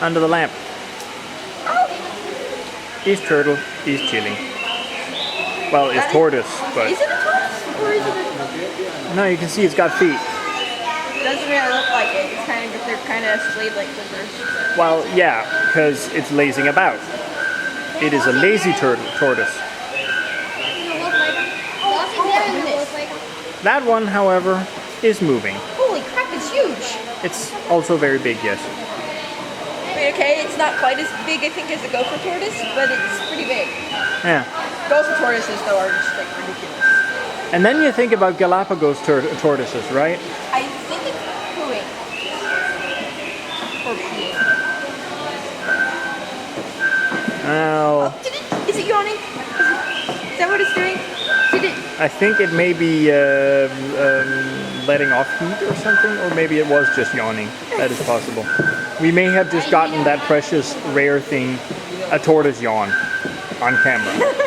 under the lamp. He's turtle, he's chilling. Well, it's tortoise, but... Is it a tortoise? Or is it a... No, you can see it's got feet. It doesn't really look like it. It's kind of, they're kind of splayed like clippers. Well, yeah, because it's lazing about. It is a lazy tortoise. That one, however, is moving. Holy crap, it's huge! It's also very big, yes. Wait, okay, it's not quite as big, I think, as a gopher tortoise, but it's pretty big. Yeah. Gopher tortoises, though, are just like ridiculous. And then you think about Galapagos tortoises, right? I think it's pooing. Or peeing. Well, Is it yawning? Is that what it's doing? Did it? I think it may be letting off heat or something, or maybe it was just yawning. That is possible. We may have just gotten that precious, rare thing, a tortoise yawn, on camera.